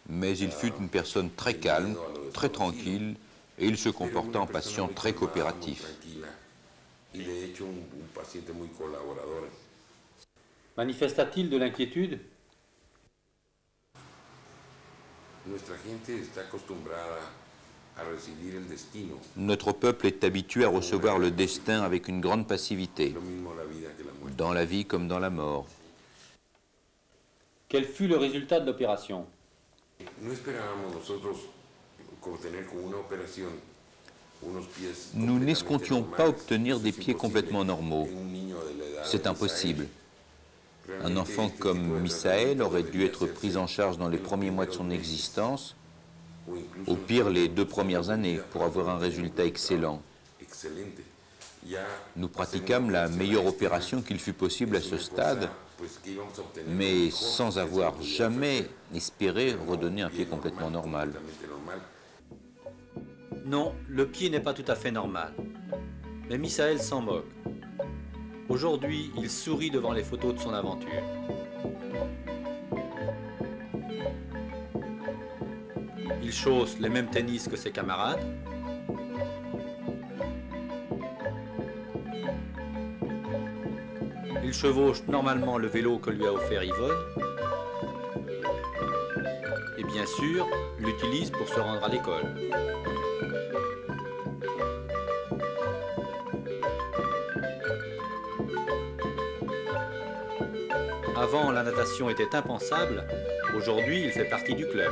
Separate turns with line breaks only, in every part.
Mais il fut une personne très calme, très tranquille, et il se comporta en patient très coopératif.
Manifesta-t-il de l'inquiétude?
Notre peuple est habitué à recevoir le destin avec une grande passivité, dans la vie comme dans la mort.
Quel fut le résultat de l'opération?
Nous n'escomptions pas obtenir des pieds complètement normaux. C'est impossible. Un enfant comme Misaël aurait dû être pris en charge dans les premiers mois de son existence, au pire les 2 premières années, pour avoir un résultat excellent. Nous pratiquâmes la meilleure opération qu'il fut possible à ce stade, mais sans avoir jamais espéré redonner un pied complètement normal.
Non, le pied n'est pas tout à fait normal. Mais Misaël s'en moque. Aujourd'hui, il sourit devant les photos de son aventure. Il chausse les mêmes tennis que ses camarades. Il chevauche normalement le vélo que lui a offert Yvonne. Et bien sûr, l'utilise pour se rendre à l'école. Avant, la natation était impensable. Aujourd'hui, il fait partie du club.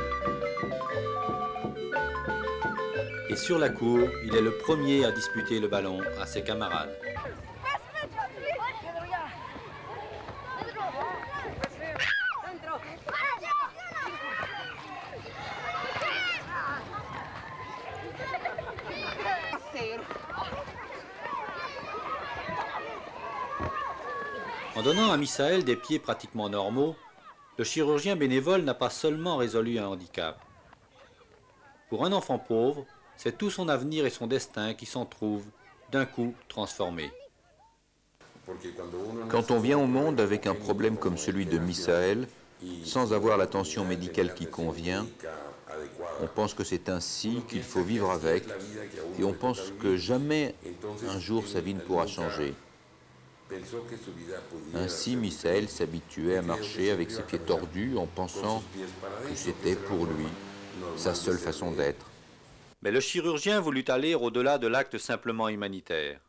Et sur la cour, il est le premier à disputer le ballon à ses camarades. En donnant à Misaël des pieds pratiquement normaux, le chirurgien bénévole n'a pas seulement résolu un handicap. Pour un enfant pauvre, c'est tout son avenir et son destin qui s'en trouvent d'un coup transformés.
Quand on vient au monde avec un problème comme celui de Misaël, sans avoir l'attention médicale qui convient, on pense que c'est ainsi qu'il faut vivre avec, et on pense que jamais un jour sa vie ne pourra changer. Ainsi, Misaël s'habituait à marcher avec ses pieds tordus en pensant que c'était pour lui sa seule façon d'être.
Mais le chirurgien voulut aller au-delà de l'acte simplement humanitaire.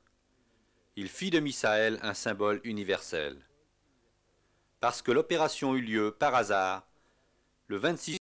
Il fit de Misaël un symbole universel. Parce que l'opération eut lieu par hasard, le 26